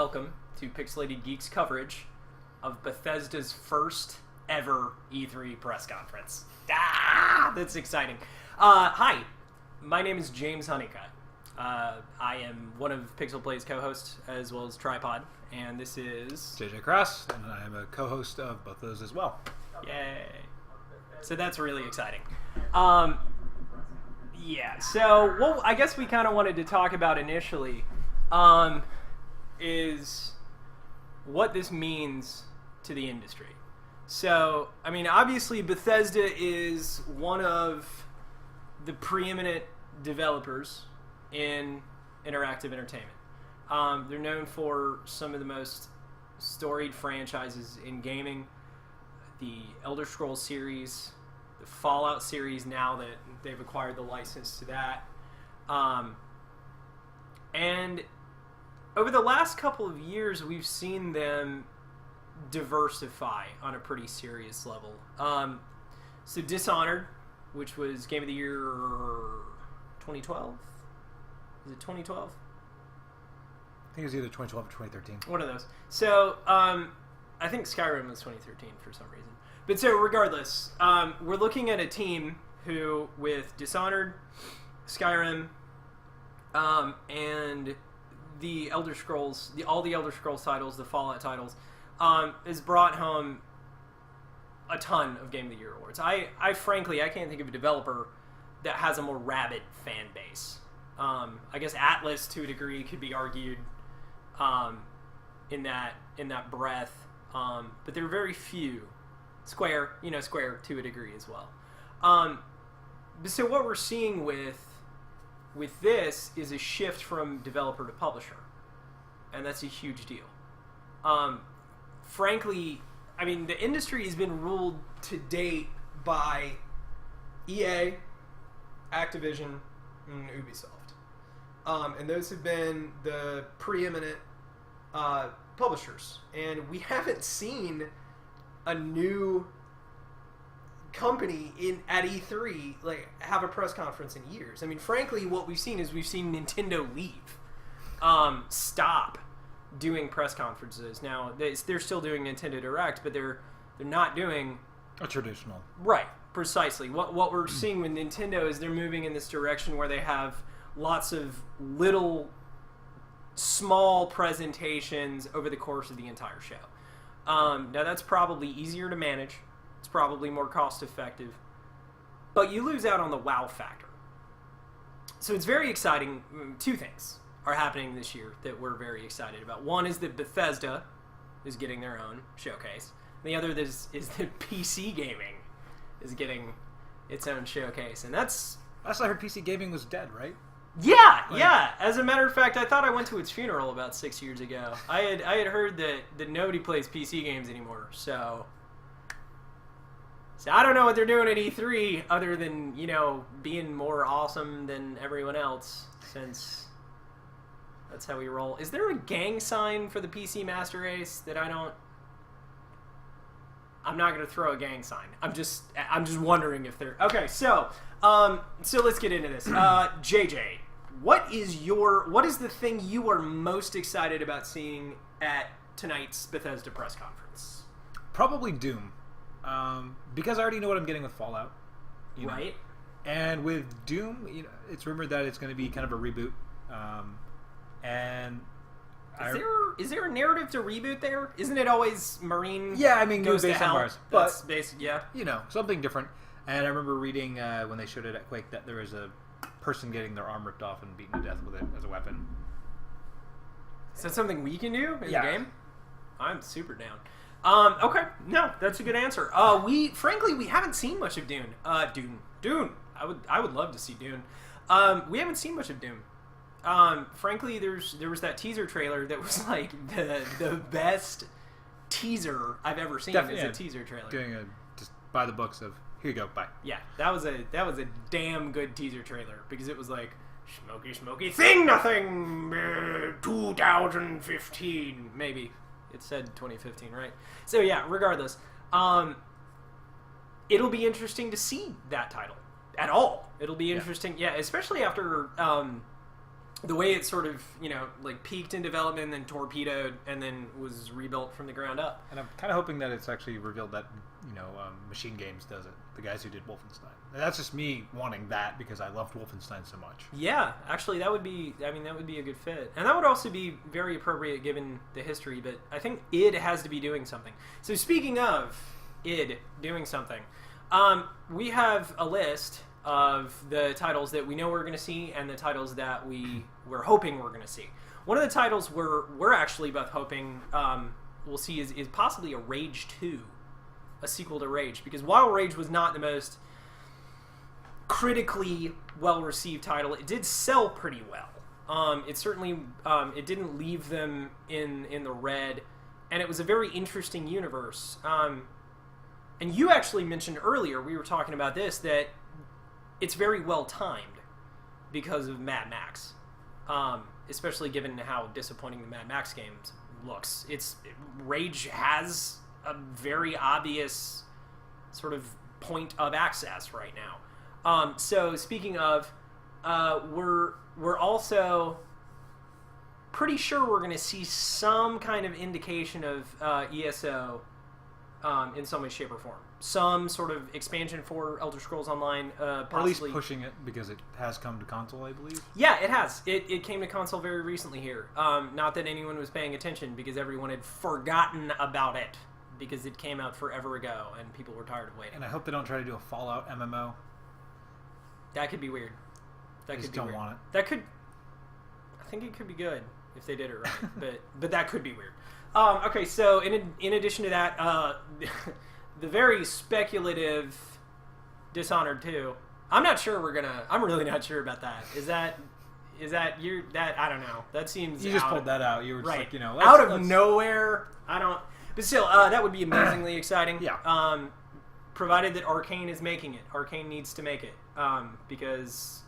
welcome to Pixelated Geek's coverage of Bethesda's first ever E3 press conference. That's exciting. Hi, my name is James Huneycutt. I am one of Pixel Play's co-hosts as well as Tripod, and this is... Crass, and I am a co-host of both those as well. Yay. So that's really exciting. Yeah, so what I guess we kind of wanted to talk about initially is what this means to the industry. So, I mean, obviously Bethesda is one of the preeminent developers in interactive entertainment. They're known for some of the most storied franchises in gaming. The Elder Scrolls series, the Fallout series, now that they've acquired the license to that. And over the last couple of years, we've seen them diversify on a pretty serious level. So Dishonored, which was Game of the Year 2012? Is it 2012? I think it was either 2012 or 2013. One of those. So, I think Skyrim was 2013 for some reason. But so, regardless, we're looking at a team who, with Dishonored, Skyrim, and the Elder Scrolls, all the Elder Scrolls titles, the Fallout titles, has brought home a ton of Game of the Year awards. I frankly, I can't think of a developer that has a more rabid fan base. I guess Atlas, to a degree, could be argued in that breath, but there are very few. Square to a degree as well. So what we're seeing with this is a shift from developer to publisher, and that's a huge deal. Frankly, I mean, the industry has been ruled to date by EA, Activision, and Ubisoft. And those have been the preeminent publishers. And we haven't seen a new company at E3 have a press conference in years. I mean, frankly, what we've seen is Nintendo leave, stop doing press conferences. Now they're still doing Nintendo Direct, but they're not doing a traditional. Right, precisely. What we're seeing with Nintendo is they're moving in this direction where they have lots of little small presentations over the course of the entire show. Now that's probably easier to manage. It's probably more cost effective, but you lose out on the wow factor. So it's very exciting. Two things are happening this year that we're very excited about. One is that Bethesda is getting their own showcase. The other is that PC gaming is getting its own showcase, and that's... Last I heard, PC gaming was dead, right? Yeah. As a matter of fact, I thought I went to its funeral about 6 years ago. I had heard that nobody plays PC games anymore, so I don't know what they're doing at E3 other than, being more awesome than everyone else, since that's how we roll. Is there a gang sign for the PC Master Race that I'm not going to throw a gang sign. I'm just wondering if there... Okay, so let's get into this. JJ, what is the thing you are most excited about seeing at tonight's Bethesda press conference? Probably Doom. Because I already know what I'm getting with Fallout. Right. And with Doom, it's rumored that it's going to be kind of a reboot. And... Is there a narrative to reboot there? Isn't it always Marine? Yeah, I mean, goes based to on hell? Mars. That's But, basic, yeah. Something different. And I remember reading when they showed it at Quake that there was a person getting their arm ripped off and beaten to death with it as a weapon. Is that something we can do in the game? I'm super down. Okay, no, that's a good answer. We haven't seen much of Dune. Dune. I would love to see Dune. We haven't seen much of Dune. Frankly, there was that teaser trailer that was like the best teaser I've ever seen. As a teaser trailer. Doing just by the books of here you go, bye. Yeah, that was a damn good teaser trailer because it was like smoky thing nothing 2015 maybe. It said 2015, right? So yeah, regardless, it'll be interesting to see that title at all. It'll be interesting, yeah, especially after the way it sort of, like peaked in development, then torpedoed, and then was rebuilt from the ground up. And I'm kind of hoping that it's actually revealed that, Machine Games does it. The guys who did Wolfenstein. And that's just me wanting that because I loved Wolfenstein so much. Yeah, actually, that would be a good fit. And that would also be very appropriate given the history, but I think id has to be doing something. So speaking of id doing something, we have a list of the titles that we know we're going to see and the titles that we're hoping we're going to see. One of the titles we're actually both hoping we'll see is possibly a Rage 2, a sequel to Rage, because while Rage was not the most critically well-received title, it did sell pretty well. It certainly it didn't leave them in the red, and it was a very interesting universe. And you actually mentioned earlier, we were talking about this, that it's very well timed because of Mad Max, especially given how disappointing the Mad Max games looks. Rage has a very obvious sort of point of access right now. So speaking of, we're also pretty sure we're going to see some kind of indication of ESO in some way, shape, or form. Some sort of expansion for Elder Scrolls Online, possibly. Or at least pushing it because it has come to console, I believe. Yeah, it has. It came to console very recently here. Not that anyone was paying attention because everyone had forgotten about it because it came out forever ago and people were tired of waiting. And I hope they don't try to do a Fallout MMO. That could be weird. I just don't want it. That could... I think it could be good if they did it right, but that could be weird. Okay, so in addition to that, the very speculative Dishonored 2. I'm not sure I'm really not sure about that. Is that I don't know. That seems you just pulled that out. You were just right. like, out of nowhere. I don't. But still, that would be amazingly exciting. Yeah. Provided that Arcane is making it. Arcane needs to make it because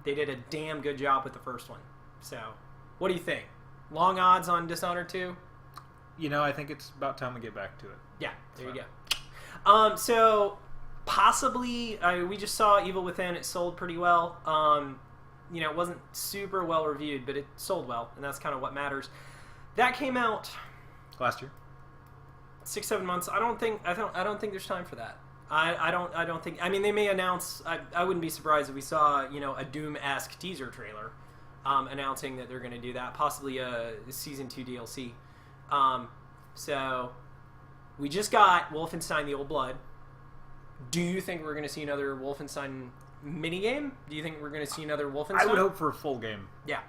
they did a damn good job with the first one. So, what do you think? Long odds on Dishonored 2? I think it's about time we get back to it. Yeah, there you go. So, possibly, we just saw Evil Within. It sold pretty well. It wasn't super well reviewed, but it sold well, and that's kind of what matters. That came out last year. 6-7 months. I don't think there's time for that. I don't think. I mean, they may announce. I wouldn't be surprised if we saw a Doom-esque teaser trailer announcing that they're going to do that. Possibly a season 2 DLC. So we just got Wolfenstein: The Old Blood. Do you think we're going to see another Wolfenstein minigame? Do you think we're going to see another Wolfenstein? I would hope for a full game. Yeah.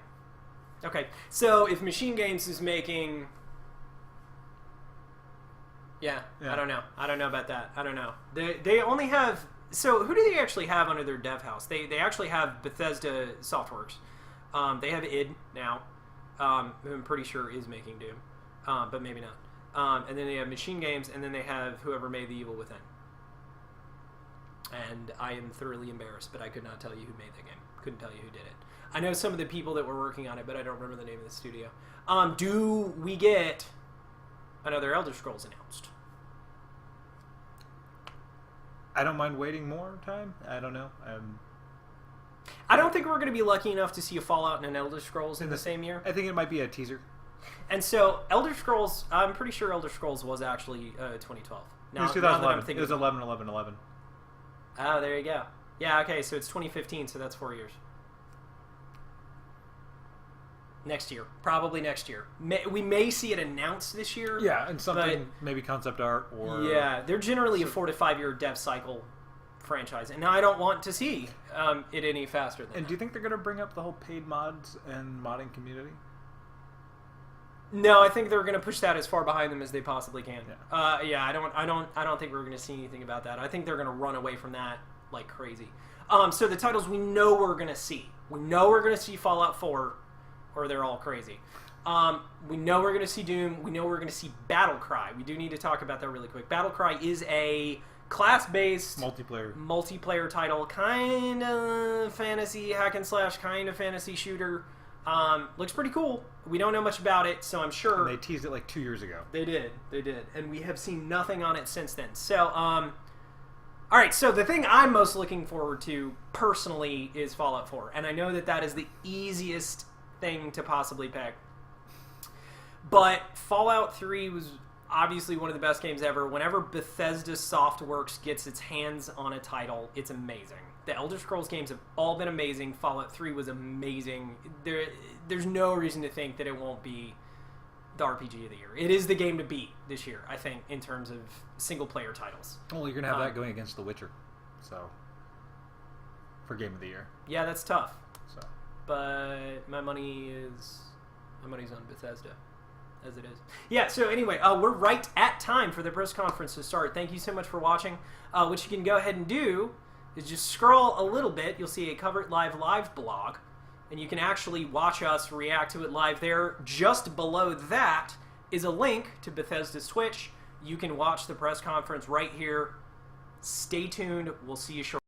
Okay. So if Machine Games is making... Yeah, I don't know. I don't know about that. I don't know. They only have... So who do they actually have under their dev house? They actually have Bethesda Softworks. They have id now, who I'm pretty sure is making Doom, but maybe not. And then they have Machine Games, and then they have whoever made The Evil Within. And I am thoroughly embarrassed, but I could not tell you who made that game. Couldn't tell you who did it. I know some of the people that were working on it, but I don't remember the name of the studio. Do we get another Elder Scrolls announced? I don't mind waiting more time. I don't know. I don't think we're going to be lucky enough to see a Fallout and an Elder Scrolls in the same year. I think it might be a teaser. And so, Elder Scrolls, I'm pretty sure Elder Scrolls was actually 2012. It was 2011. It was 11/11/11. Oh, there you go. Yeah, okay, so it's 2015, so that's 4 years. Next year. Probably next year. We may see it announced this year. Yeah, and something, maybe concept art or... Yeah, they're generally a 4 to 5 year dev cycle franchise, and I don't want to see it any faster than that. Do you think they're going to bring up the whole paid mods and modding community? No, I think they're going to push that as far behind them as they possibly can. Yeah, I don't think we're going to see anything about that. I think they're going to run away from that like crazy. So the titles we know we're going to see. We know we're going to see Fallout 4, or they're all crazy. We know we're going to see Doom. We know we're going to see Battlecry. We do need to talk about that really quick. Battlecry is a class-based multiplayer title, kind of fantasy hack and slash, kind of fantasy shooter. Looks pretty cool. We don't know much about it, so I'm sure... And they teased it like 2 years ago. They did. And we have seen nothing on it since then. So, All right, so the thing I'm most looking forward to personally is Fallout 4, and I know that that is the easiest thing to possibly pick. But Fallout 3 was obviously one of the best games ever. Whenever Bethesda Softworks gets its hands on a title, it's amazing. The Elder Scrolls games have all been amazing. Fallout 3 was amazing. There's no reason to think that it won't be the RPG of the year. It is the game to beat this year, I think, in terms of single-player titles. Well, you're going to have that going against The Witcher, so, for Game of the Year. Yeah, that's tough. So, But my money's on Bethesda, as it is. Yeah, so anyway, we're right at time for the press conference to start. Thank you so much for watching. What you can go ahead and do is just scroll a little bit. You'll see a Cover It live blog, and you can actually watch us react to it live there. Just below that is a link to Bethesda's Twitch. You can watch the press conference right here. Stay tuned. We'll see you shortly.